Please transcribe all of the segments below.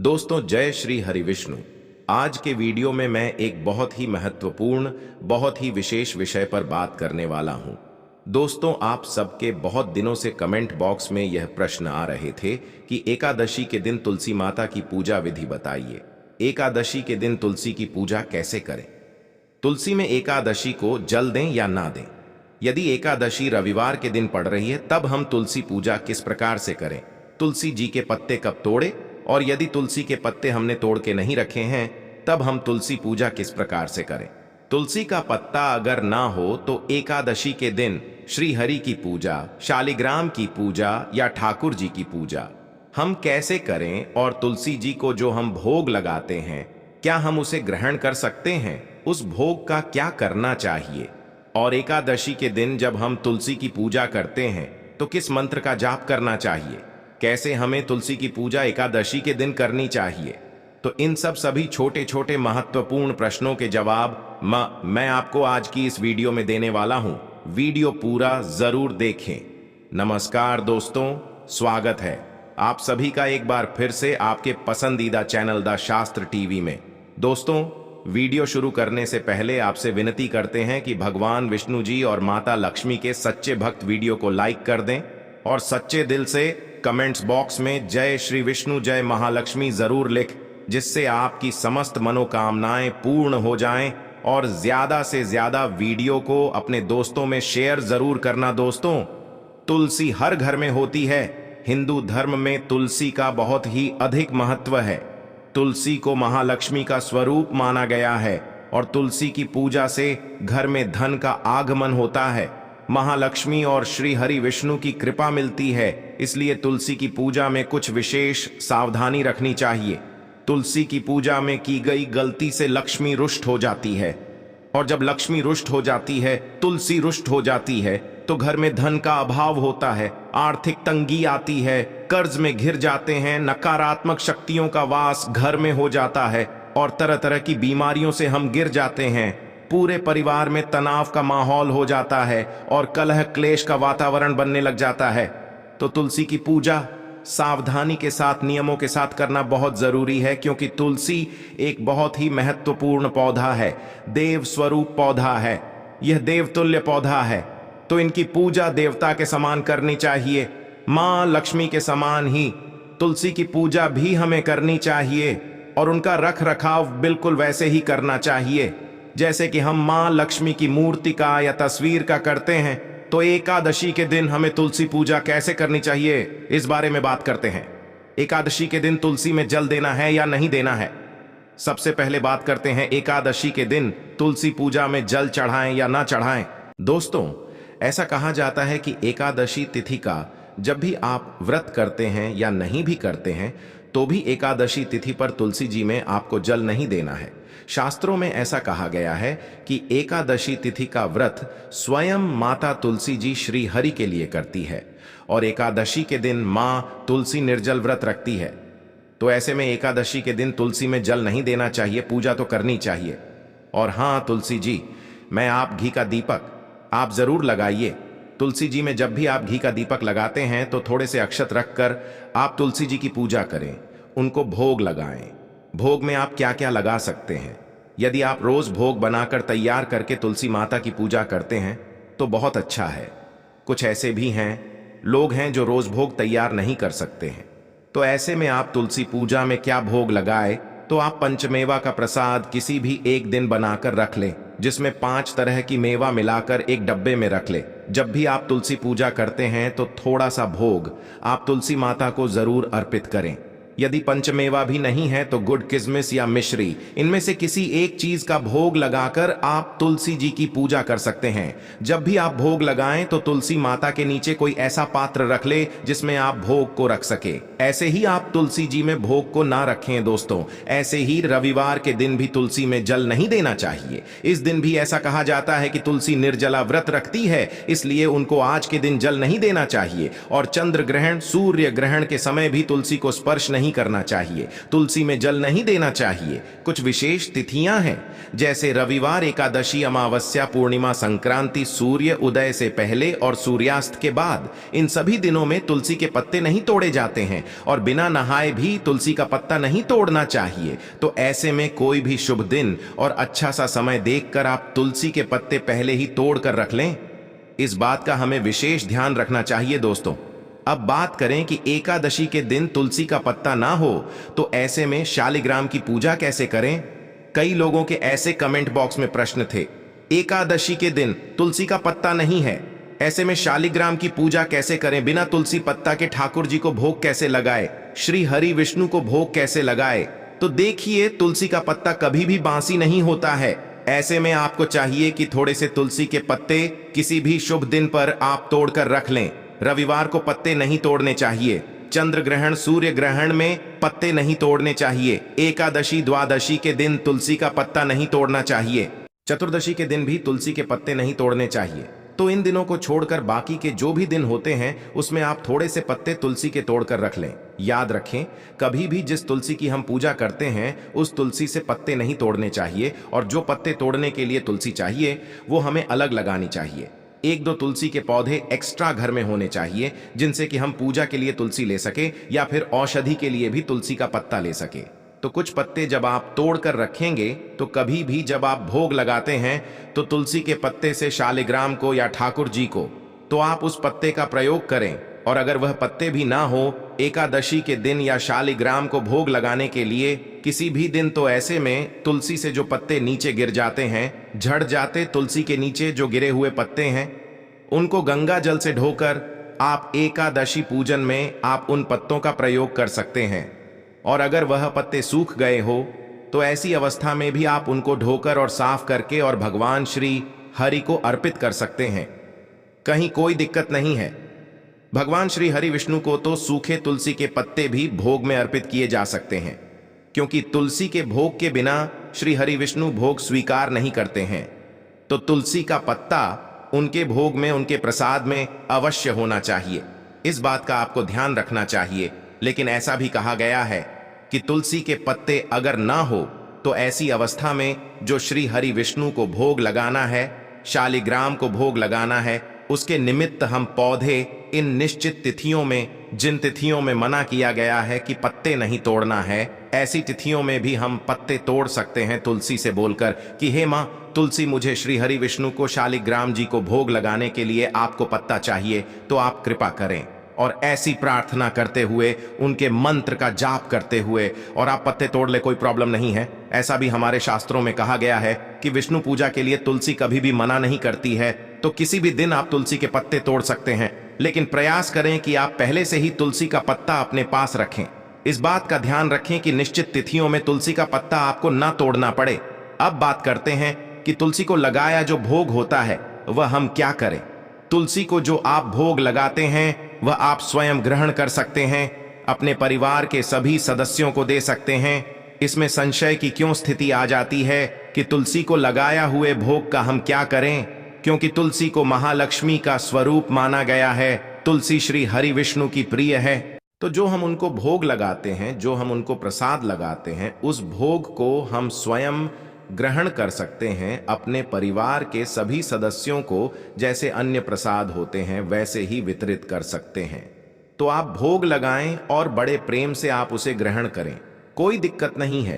दोस्तों, जय श्री हरि विष्णु। आज के वीडियो में मैं एक बहुत ही महत्वपूर्ण, बहुत ही विशेष विषय पर बात करने वाला हूं। दोस्तों, आप सबके बहुत दिनों से कमेंट बॉक्स में यह प्रश्न आ रहे थे कि एकादशी के दिन तुलसी माता की पूजा विधि बताइए। एकादशी के दिन तुलसी की पूजा कैसे करें? तुलसी में एकादशी को जल दें या ना दें? यदि एकादशी रविवार के दिन पड़ रही है तब हम तुलसी पूजा किस प्रकार से करें? तुलसी जी के पत्ते कब तोड़े? और यदि तुलसी के पत्ते हमने तोड़ के नहीं रखे हैं तब हम तुलसी पूजा किस प्रकार से करें? तुलसी का पत्ता अगर ना हो तो एकादशी के दिन श्री हरि की पूजा, शालिग्राम की पूजा या ठाकुर जी की पूजा हम कैसे करें? और तुलसी जी को जो हम भोग लगाते हैं क्या हम उसे ग्रहण कर सकते हैं? उस भोग का क्या करना चाहिए? और एकादशी के दिन जब हम तुलसी की पूजा करते हैं तो किस मंत्र का जाप करना चाहिए? कैसे हमें तुलसी की पूजा एकादशी के दिन करनी चाहिए? तो इन सभी छोटे छोटे महत्वपूर्ण प्रश्नों के जवाब मैं आपको आज की इस वीडियो में देने वाला हूं। वीडियो पूरा जरूर देखें। नमस्कार दोस्तों, स्वागत है आप सभी का एक बार फिर से आपके पसंदीदा चैनल द शास्त्र टीवी में। दोस्तों, वीडियो शुरू करने से पहले आपसे विनती करते हैं कि भगवान विष्णु जी और माता लक्ष्मी के सच्चे भक्त वीडियो को लाइक कर दें और सच्चे दिल से कमेंट्स बॉक्स में जय श्री विष्णु, जय महालक्ष्मी जरूर लिख, जिससे आपकी समस्त मनोकामनाएं पूर्ण हो जाएं। और ज्यादा से ज्यादा वीडियो को अपने दोस्तों में शेयर जरूर करना। दोस्तों, तुलसी हर घर में होती है। हिंदू धर्म में तुलसी का बहुत ही अधिक महत्व है। तुलसी को महालक्ष्मी का स्वरूप माना गया है और तुलसी की पूजा से घर में धन का आगमन होता है, महालक्ष्मी और श्री हरि विष्णु की कृपा मिलती है। इसलिए तुलसी की पूजा में कुछ विशेष सावधानी रखनी चाहिए। तुलसी की पूजा में की गई गलती से लक्ष्मी रुष्ट हो जाती है, और जब लक्ष्मी रुष्ट हो जाती है, तुलसी रुष्ट हो जाती है, तो घर में धन का अभाव होता है, आर्थिक तंगी आती है, कर्ज में घिर जाते हैं, नकारात्मक शक्तियों का वास घर में हो जाता है और तरह तरह की बीमारियों से हम गिर जाते हैं। पूरे परिवार में तनाव का माहौल हो जाता है और कलह क्लेश का वातावरण बनने लग जाता है। तो तुलसी की पूजा सावधानी के साथ, नियमों के साथ करना बहुत जरूरी है, क्योंकि तुलसी एक बहुत ही महत्वपूर्ण पौधा है, देव स्वरूप पौधा है, यह देवतुल्य पौधा है। तो इनकी पूजा देवता के समान करनी चाहिए, मां लक्ष्मी के समान ही तुलसी की पूजा भी हमें करनी चाहिए और उनका रख रखाव बिल्कुल वैसे ही करना चाहिए जैसे कि हम मां लक्ष्मी की मूर्ति का या तस्वीर का करते हैं। तो एकादशी के दिन हमें तुलसी पूजा कैसे करनी चाहिए, इस बारे में बात करते हैं। एकादशी के दिन तुलसी में जल देना है या नहीं देना है? सबसे पहले बात करते हैं एकादशी के दिन तुलसी पूजा में जल चढ़ाएं या ना चढ़ाएं। दोस्तों, ऐसा कहा जाता है कि एकादशी तिथि का जब भी आप व्रत करते हैं या नहीं भी करते हैं तो भी एकादशी तिथि पर तुलसी जी में आपको जल नहीं देना है। शास्त्रों में ऐसा कहा गया है कि एकादशी तिथि का व्रत स्वयं माता तुलसी जी श्री हरि के लिए करती है और एकादशी के दिन मां तुलसी निर्जल व्रत रखती है। तो ऐसे में एकादशी के दिन तुलसी में जल नहीं देना चाहिए, पूजा तो करनी चाहिए। और हां तुलसी जी, मैं आप घी का दीपक आप जरूर लगाइए। तुलसी जी में जब भी आप घी का दीपक लगाते हैं तो थोड़े से अक्षत रखकर आप तुलसी जी की पूजा करें, उनको भोग लगाएं। भोग में आप क्या क्या लगा सकते हैं? यदि आप रोज भोग बनाकर तैयार करके तुलसी माता की पूजा करते हैं तो बहुत अच्छा है। कुछ ऐसे भी लोग हैं जो रोज भोग तैयार नहीं कर सकते हैं, तो ऐसे में आप तुलसी पूजा में क्या भोग लगाए? तो आप पंचमेवा का प्रसाद किसी भी एक दिन बनाकर रख लें, जिसमें 5 तरह की मेवा मिलाकर एक डब्बे में रख ले। जब भी आप तुलसी पूजा करते हैं तो थोड़ा सा भोग आप तुलसी माता को जरूर अर्पित करें। यदि पंचमेवा भी नहीं है तो गुड़, किशमिश या मिश्री, इनमें से किसी एक चीज का भोग लगाकर आप तुलसी जी की पूजा कर सकते हैं। जब भी आप भोग लगाएं तो तुलसी माता के नीचे कोई ऐसा पात्र रख ले जिसमें आप भोग को रख सके। ऐसे ही आप तुलसी जी में भोग को ना रखें। दोस्तों, ऐसे ही रविवार के दिन भी तुलसी में जल नहीं देना चाहिए। इस दिन भी ऐसा कहा जाता है कि तुलसी निर्जला व्रत रखती है, इसलिए उनको आज के दिन जल नहीं देना चाहिए। और चंद्र ग्रहण, सूर्य ग्रहण के समय भी तुलसी को स्पर्श नहीं नहीं करना चाहिए, तुलसी में जल नहीं देना चाहिए। कुछ विशेष तिथियां हैं, जैसे रविवार, एकादशी, अमावस्या, पूर्णिमा, संक्रांति, सूर्य उदय से पहले और सूर्यास्त के बाद। इन सभी दिनों में तुलसी के पत्ते नहीं तोड़े जाते हैं और बिना नहाए भी तुलसी का पत्ता नहीं तोड़ना चाहिए। तो ऐसे में कोई भी शुभ दिन और अच्छा सा समय देखकर आप तुलसी के पत्ते पहले ही तोड़ कर रख लें। इस बात का हमें विशेष ध्यान रखना चाहिए दोस्तों। अब बात करें कि एकादशी के दिन तुलसी का पत्ता ना हो तो ऐसे में शालिग्राम की पूजा कैसे करें। कई लोगों के ऐसे कमेंट बॉक्स में प्रश्न थे, एकादशी के दिन तुलसी का पत्ता नहीं है, ऐसे में शालिग्राम की पूजा कैसे करें, बिना तुलसी पत्ता के ठाकुर जी को भोग कैसे लगाए, श्री हरि विष्णु को भोग कैसे लगाए। तो देखिए, तुलसी का पत्ता कभी भी बांसी नहीं होता है। ऐसे में आपको चाहिए कि थोड़े से तुलसी के पत्ते किसी भी शुभ दिन पर आप तोड़कर रख लें। रविवार को पत्ते नहीं तोड़ने चाहिए, चंद्र ग्रहण, सूर्य ग्रहण में पत्ते नहीं तोड़ने चाहिए, एकादशी, द्वादशी के दिन तुलसी का पत्ता नहीं तोड़ना चाहिए, चतुर्दशी के दिन भी तुलसी के पत्ते नहीं तोड़ने चाहिए। तो इन दिनों को छोड़कर बाकी के जो भी दिन होते हैं उसमें आप थोड़े से पत्ते तुलसी के तोड़कर रख लें। याद रखें, कभी भी जिस तुलसी की हम पूजा करते हैं उस तुलसी से पत्ते नहीं तोड़ने चाहिए, और जो पत्ते तोड़ने के लिए तुलसी चाहिए वो हमें अलग लगानी चाहिए। एक दो तुलसी के पौधे एक्स्ट्रा घर में होने चाहिए, जिनसे कि हम पूजा के लिए तुलसी ले सके या फिर औषधि के लिए भी तुलसी का पत्ता ले सके। तो कुछ पत्ते जब आप तोड़कर रखेंगे तो कभी भी जब आप भोग लगाते हैं तो तुलसी के पत्ते से शालिग्राम को या ठाकुर जी को, तो आप उस पत्ते का प्रयोग करें। और अगर वह पत्ते भी ना हो एकादशी के दिन या शालिग्राम को भोग लगाने के लिए किसी भी दिन, तो ऐसे में तुलसी से जो पत्ते नीचे गिर जाते हैं, झड़ जाते, तुलसी के नीचे जो गिरे हुए पत्ते हैं उनको गंगा जल से ढोकर आप एकादशी पूजन में आप उन पत्तों का प्रयोग कर सकते हैं। और अगर वह पत्ते सूख गए हो तो ऐसी अवस्था में भी आप उनको ढोकर और साफ करके और भगवान श्री हरि को अर्पित कर सकते हैं। कहीं कोई दिक्कत नहीं है। भगवान श्री हरि विष्णु को तो सूखे तुलसी के पत्ते भी भोग में अर्पित किए जा सकते हैं, क्योंकि तुलसी के भोग के बिना श्री हरि विष्णु भोग स्वीकार नहीं करते हैं। तो तुलसी का पत्ता उनके भोग में, उनके प्रसाद में अवश्य होना चाहिए। इस बात का आपको ध्यान रखना चाहिए। लेकिन ऐसा भी कहा गया है कि तुलसी के पत्ते अगर ना हो तो ऐसी अवस्था में जो श्री हरि विष्णु को भोग लगाना है, शालिग्राम को भोग लगाना है, उसके निमित्त हम पौधे इन निश्चित तिथियों में, जिन तिथियों में मना किया गया है कि पत्ते नहीं तोड़ना है, ऐसी तिथियों में भी हम पत्ते तोड़ सकते हैं तुलसी से बोलकर कि हे माँ तुलसी, मुझे श्री हरि विष्णु को, शालिग्राम जी को भोग लगाने के लिए आपको पत्ता चाहिए, तो आप कृपा करें। और ऐसी प्रार्थना करते हुए, उनके मंत्र का जाप करते हुए और आप पत्ते तोड़ ले, कोई प्रॉब्लम नहीं है। ऐसा भी हमारे शास्त्रों में कहा गया है कि विष्णु पूजा के लिए तुलसी कभी भी मना नहीं करती है। तो किसी भी दिन आप तुलसी के पत्ते तोड़ सकते हैं, लेकिन प्रयास करें कि आप पहले से ही तुलसी का पत्ता अपने पास रखें। इस बात का ध्यान रखें कि निश्चित तिथियों में तुलसी का पत्ता आपको ना तोड़ना पड़े। अब बात करते हैं कि तुलसी को लगाया जो भोग होता है वह हम क्या करें। तुलसी को जो आप भोग लगाते हैं वह आप स्वयं ग्रहण कर सकते हैं, अपने परिवार के सभी सदस्यों को दे सकते हैं। इसमें संशय की क्यों स्थिति आ जाती है कि तुलसी को लगाया हुए भोग का हम क्या करें, क्योंकि तुलसी को महालक्ष्मी का स्वरूप माना गया है। तुलसी श्री हरि विष्णु की प्रिय है। तो जो हम उनको भोग लगाते हैं, जो हम उनको प्रसाद लगाते हैं, उस भोग को हम स्वयं ग्रहण कर सकते हैं, अपने परिवार के सभी सदस्यों को जैसे अन्य प्रसाद होते हैं वैसे ही वितरित कर सकते हैं। तो आप भोग लगाएं और बड़े प्रेम से आप उसे ग्रहण करें, कोई दिक्कत नहीं है।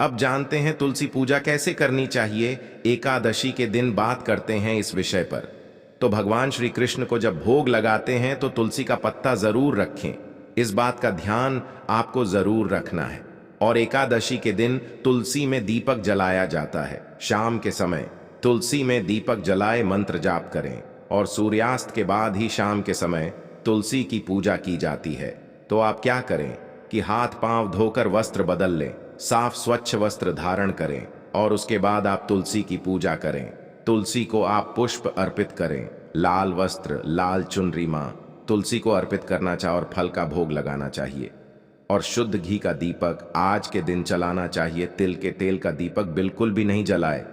अब जानते हैं तुलसी पूजा कैसे करनी चाहिए। एकादशी के दिन बात करते हैं इस विषय पर। तो भगवान श्री कृष्ण को जब भोग लगाते हैं तो तुलसी का पत्ता जरूर रखें, इस बात का ध्यान आपको जरूर रखना है। और एकादशी के दिन तुलसी में दीपक जलाया जाता है। शाम के समय तुलसी में दीपक जलाए मंत्र जाप करें, और सूर्यास्त के बाद ही शाम के समय तुलसी की पूजा की जाती है। तो आप क्या करें कि हाथ पांव धोकर वस्त्र बदल लें, साफ स्वच्छ वस्त्र धारण करें, और उसके बाद आप तुलसी की पूजा करें। तुलसी को आप पुष्प अर्पित करें, लाल वस्त्र, लाल चुनरी माँ तुलसी को अर्पित करना चाहिए और फल का भोग लगाना चाहिए। और शुद्ध घी का दीपक आज के दिन जलाना चाहिए। तिल के तेल का दीपक बिल्कुल भी नहीं जलाए,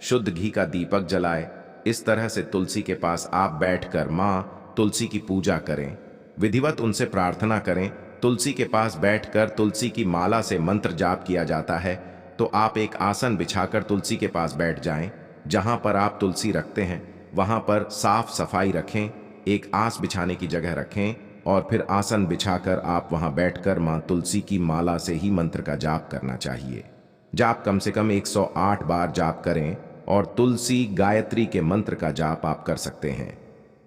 शुद्ध घी का दीपक जलाए। इस तरह से तुलसी के पास आप बैठकर माँ तुलसी की पूजा करें, विधिवत उनसे प्रार्थना करें तुलसी के पास बैठकर तुलसी की माला से मंत्र जाप किया जाता है। तो आप एक आसन बिछाकर तुलसी के पास बैठ जाएं। जहां पर आप तुलसी रखते हैं वहां पर साफ सफाई रखें, एक आस बिछाने की जगह रखें और फिर आसन बिछाकर आप वहां बैठकर मां तुलसी की माला से ही मंत्र का जाप करना चाहिए। जाप कम से कम 108 बार जाप करें और तुलसी गायत्री के मंत्र का जाप आप कर सकते हैं।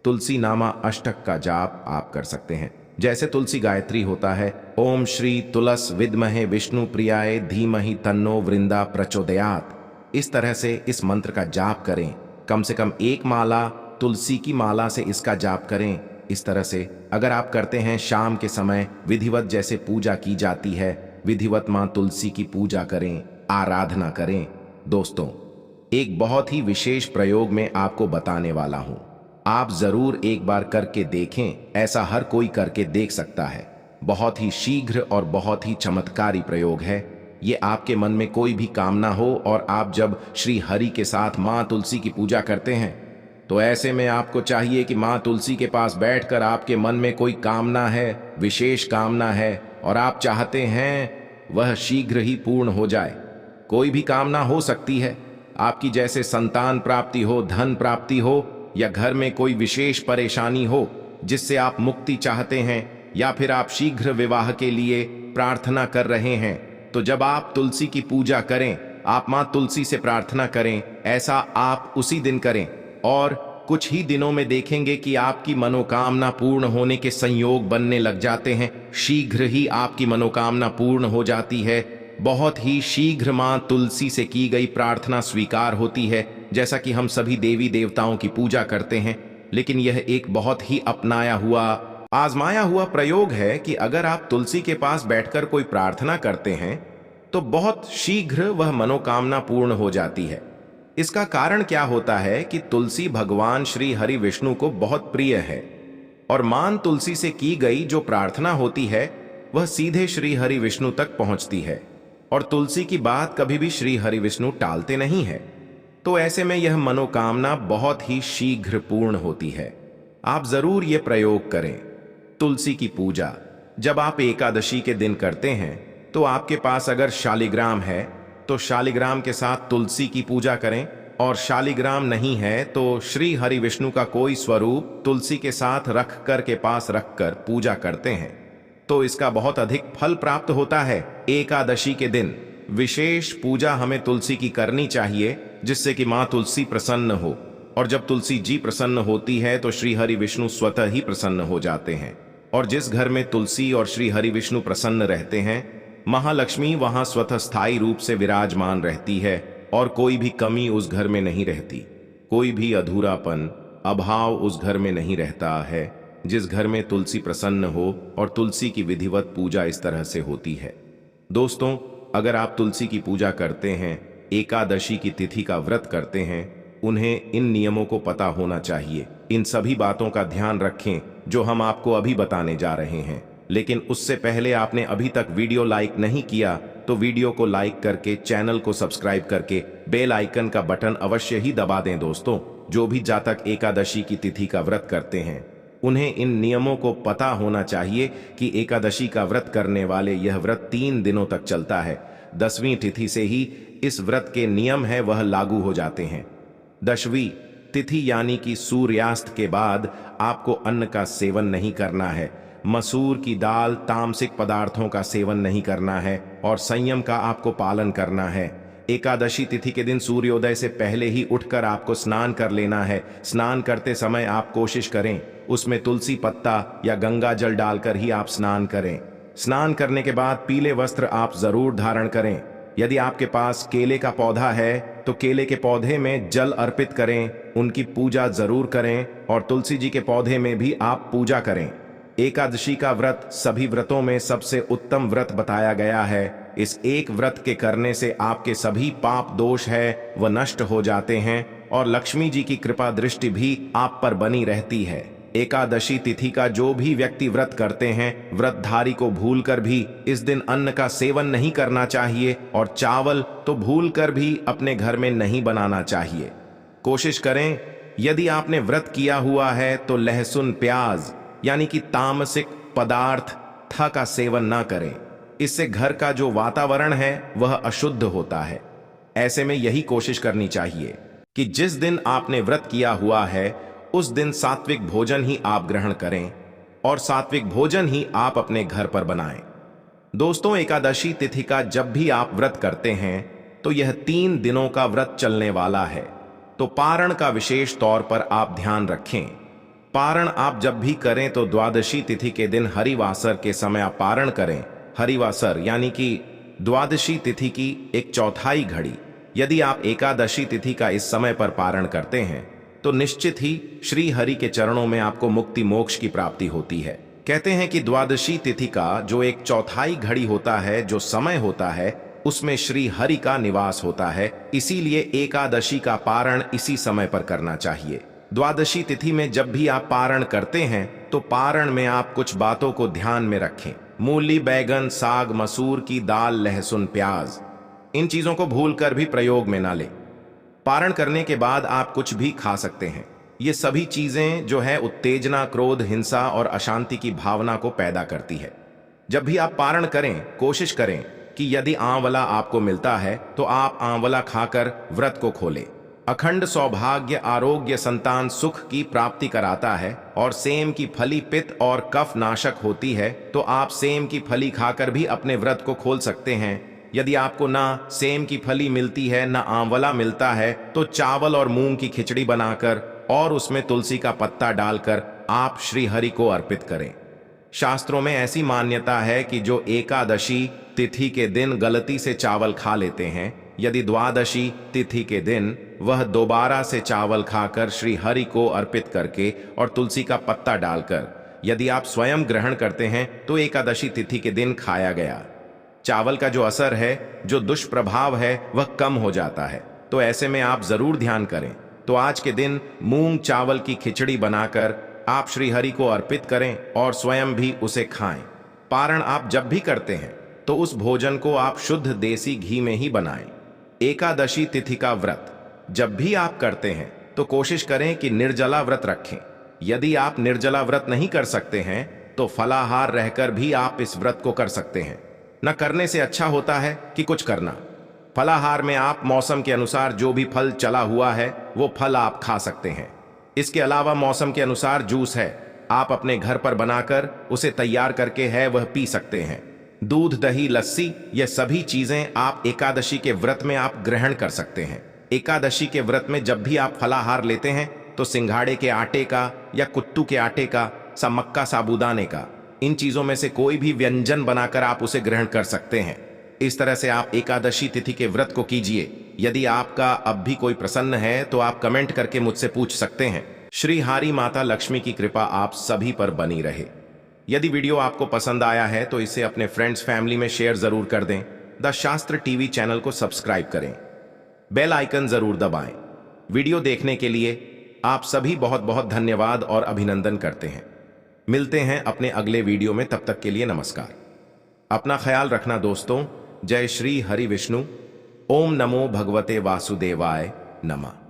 तुलसी नामा अष्टक का जाप आप कर सकते हैं। जैसे तुलसी गायत्री होता है, ओम श्री तुलस विद्महे विष्णु प्रियाय धीमहि तन्नो वृंदा प्रचोदयात, इस तरह से इस मंत्र का जाप करें। कम से कम एक माला तुलसी की माला से इसका जाप करें। इस तरह से अगर आप करते हैं, शाम के समय विधिवत जैसे पूजा की जाती है, विधिवत मां तुलसी की पूजा करें, आराधना करें। दोस्तों, एक बहुत ही विशेष प्रयोग में आपको बताने वाला हूं, आप जरूर एक बार करके देखें। ऐसा हर कोई करके देख सकता है। बहुत ही शीघ्र और बहुत ही चमत्कारी प्रयोग है ये। आपके मन में कोई भी कामना हो और आप जब श्री हरि के साथ मां तुलसी की पूजा करते हैं, तो ऐसे में आपको चाहिए कि मां तुलसी के पास बैठकर आपके मन में कोई कामना है, विशेष कामना है और आप चाहते हैं वह शीघ्र ही पूर्ण हो जाए। कोई भी कामना हो सकती है आपकी, जैसे संतान प्राप्ति हो, धन प्राप्ति हो, या घर में कोई विशेष परेशानी हो जिससे आप मुक्ति चाहते हैं, या फिर आप शीघ्र विवाह के लिए प्रार्थना कर रहे हैं। तो जब आप तुलसी की पूजा करें, आप मां तुलसी से प्रार्थना करें। ऐसा आप उसी दिन करें और कुछ ही दिनों में देखेंगे कि आपकी मनोकामना पूर्ण होने के संयोग बनने लग जाते हैं। शीघ्र ही आपकी मनोकामना पूर्ण हो जाती है। बहुत ही शीघ्र मां तुलसी से की गई प्रार्थना स्वीकार होती है। जैसा कि हम सभी देवी देवताओं की पूजा करते हैं, लेकिन यह एक बहुत ही अपनाया हुआ, आजमाया हुआ प्रयोग है कि अगर आप तुलसी के पास बैठकर कोई प्रार्थना करते हैं तो बहुत शीघ्र वह मनोकामना पूर्ण हो जाती है। इसका कारण क्या होता है कि तुलसी भगवान श्री हरि विष्णु को बहुत प्रिय है और मां तुलसी से की गई जो प्रार्थना होती है वह सीधे श्री हरि विष्णु तक पहुंचती है और तुलसी की बात कभी भी श्री हरि विष्णु टालते नहीं है। तो ऐसे में यह मनोकामना बहुत ही शीघ्र पूर्ण होती है। आप जरूर यह प्रयोग करें। तुलसी की पूजा जब आप एकादशी के दिन करते हैं तो आपके पास अगर शालिग्राम है तो शालिग्राम के साथ तुलसी की पूजा करें, और शालिग्राम नहीं है तो श्री हरि विष्णु का कोई स्वरूप तुलसी के साथ रख कर के पास रखकर पूजा करते हैं तो इसका बहुत अधिक फल प्राप्त होता है। एकादशी के दिन विशेष पूजा हमें तुलसी की करनी चाहिए जिससे कि मां तुलसी प्रसन्न हो, और जब तुलसी जी प्रसन्न होती है तो श्री हरि विष्णु स्वतः ही प्रसन्न हो जाते हैं। और जिस घर में तुलसी और श्री हरि विष्णु प्रसन्न रहते हैं, महालक्ष्मी वहां स्वतः स्थायी रूप से विराजमान रहती है और कोई भी कमी उस घर में नहीं रहती, कोई भी अधूरापन, अभाव उस घर में नहीं रहता है। जिस घर में तुलसी प्रसन्न हो और तुलसी की विधिवत पूजा इस तरह से होती है। दोस्तों, अगर आप तुलसी की पूजा करते हैं, एकादशी की तिथि का व्रत करते हैं, उन्हें इन नियमों को पता होना चाहिए। इन सभी बातों का ध्यान रखें जो हम आपको अभी बताने जा रहे हैं। लेकिन उससे पहले आपने अभी तक वीडियो लाइक नहीं किया तो वीडियो को लाइक करके, चैनल को सब्सक्राइब करके बेल आइकन का बटन अवश्य ही दबा दें। दोस्तों, जो भी जातक एकादशी की तिथि का व्रत करते हैं उन्हें इन नियमों को पता होना चाहिए कि एकादशी का व्रत करने वाले यह व्रत 3 दिनों तक चलता है। 10वीं तिथि से ही इस व्रत के नियम है वह लागू हो जाते हैं। 10वीं तिथि यानी कि सूर्यास्त के बाद आपको अन्न का सेवन नहीं करना है, मसूर की दाल, तामसिक पदार्थों का सेवन नहीं करना है और संयम का आपको पालन करना है। एकादशी तिथि के दिन सूर्योदय से पहले ही उठकर आपको स्नान कर लेना है। स्नान करते समय आप कोशिश करें उसमें तुलसी पत्ता या गंगा जल डालकर ही आप स्नान करें। स्नान करने के बाद पीले वस्त्र आप जरूर धारण करें। यदि आपके पास केले का पौधा है तो केले के पौधे में जल अर्पित करें, उनकी पूजा जरूर करें और तुलसी जी के पौधे में भी आप पूजा करें। एकादशी का व्रत सभी व्रतों में सबसे उत्तम व्रत बताया गया है। इस एक व्रत के करने से आपके सभी पाप दोष है वह नष्ट हो जाते हैं और लक्ष्मी जी की कृपा दृष्टि भी आप पर बनी रहती है। एकादशी तिथि का जो भी व्यक्ति व्रत करते हैं, व्रतधारी को भूलकर भी इस दिन अन्न का सेवन नहीं करना चाहिए और चावल तो भूलकर भी अपने घर में नहीं बनाना चाहिए। कोशिश करें यदि आपने व्रत किया हुआ है तो लहसुन, प्याज यानी कि तामसिक पदार्थ था का सेवन ना करें। इससे घर का जो वातावरण है वह अशुद्ध होता है। ऐसे में यही कोशिश करनी चाहिए कि जिस दिन आपने व्रत किया हुआ है उस दिन सात्विक भोजन ही आप ग्रहण करें और सात्विक भोजन ही आप अपने घर पर बनाएं। दोस्तों, एकादशी तिथि का जब भी आप व्रत करते हैं तो यह 3 दिनों का व्रत चलने वाला है, तो पारण का विशेष तौर पर आप ध्यान रखें। पारण आप जब भी करें तो द्वादशी तिथि के दिन हरिवासर के समय आप पारण करें। हरिवासर यानी कि द्वादशी तिथि की 1/4 घड़ी। यदि आप एकादशी तिथि का इस समय पर पारण करते हैं तो निश्चित ही श्री हरि के चरणों में आपको मुक्ति मोक्ष की प्राप्ति होती है। कहते हैं कि द्वादशी तिथि का जो 1/4 घड़ी होता है, जो समय होता है, उसमें श्री हरि का निवास होता है। इसीलिए एकादशी का पारण इसी समय पर करना चाहिए। द्वादशी तिथि में जब भी आप पारण करते हैं तो पारण में आप कुछ बातों को ध्यान में रखें। मूली, बैगन, साग, मसूर की दाल, लहसुन, प्याज, इन चीजों को भूलकर भी प्रयोग में ना लें। पारण करने के बाद आप कुछ भी खा सकते हैं। ये सभी चीजें जो है उत्तेजना, क्रोध, हिंसा और अशांति की भावना को पैदा करती है। जब भी आप पारण करें कोशिश करें कि यदि आंवला आपको मिलता है तो आप आंवला खाकर व्रत को खोलें। अखंड सौभाग्य, आरोग्य, संतान, सुख की प्राप्ति कराता है और सेम की फली पित्त और कफ नाशक होती है, तो आप सेम की फली खाकर भी अपने व्रत को खोल सकते हैं। यदि आपको ना सेम की फली मिलती है ना आंवला मिलता है तो चावल और मूंग की खिचड़ी बनाकर और उसमें तुलसी का पत्ता डालकर आप श्री हरि को अर्पित करें। शास्त्रों में ऐसी मान्यता है कि जो एकादशी तिथि के दिन गलती से चावल खा लेते हैं, यदि द्वादशी तिथि के दिन वह दोबारा से चावल खाकर श्री हरि को अर्पित करके और तुलसी का पत्ता डालकर यदि आप स्वयं ग्रहण करते हैं तो एकादशी तिथि के दिन खाया गया चावल का जो असर है, जो दुष्प्रभाव है, वह कम हो जाता है। तो ऐसे में आप जरूर ध्यान करें। तो आज के दिन मूंग चावल की खिचड़ी बनाकर आप श्री हरि को अर्पित करें और स्वयं भी उसे खाएं। पारण आप जब भी करते हैं तो उस भोजन को आप शुद्ध देसी घी में ही बनाएं। एकादशी तिथि का व्रत जब भी आप करते हैं तो कोशिश करें कि निर्जला व्रत रखें। यदि आप निर्जला व्रत नहीं कर सकते हैं तो फलाहार रहकर भी आप इस व्रत को कर सकते हैं। न करने से अच्छा होता है कि कुछ करना। फलाहार में आप मौसम के अनुसार जो भी फल चला हुआ है वो फल आप खा सकते हैं। इसके अलावा मौसम के अनुसार जूस है, आप अपने घर पर बनाकर उसे तैयार करके है वह पी सकते हैं। दूध, दही, लस्सी, ये सभी चीजें आप एकादशी के व्रत में आप ग्रहण कर सकते हैं। एकादशी के व्रत में जब भी आप फलाहार लेते हैं तो सिंघाड़े के आटे का या कुत्तू के आटे का, मक्का साबूदाने का, इन चीजों में से कोई भी व्यंजन बनाकर आप उसे ग्रहण कर सकते हैं। इस तरह से आप एकादशी तिथि के व्रत को कीजिए। यदि आपका अब भी कोई प्रसन्न है तो आप कमेंट करके मुझसे पूछ सकते हैं। श्री हरि माता लक्ष्मी की कृपा आप सभी पर बनी रहे। यदि वीडियो आपको पसंद आया है तो इसे अपने फ्रेंड्स, फैमिली में शेयर जरूर कर दें। द शास्त्र टीवी चैनल को सब्सक्राइब करें, बेल आइकन जरूर दबाएं। वीडियो देखने के लिए आप सभी बहुत बहुत धन्यवाद और अभिनंदन करते हैं। मिलते हैं अपने अगले वीडियो में, तब तक के लिए नमस्कार। अपना ख्याल रखना दोस्तों। जय श्री हरि विष्णु। ओम नमो भगवते वासुदेवाय नमः।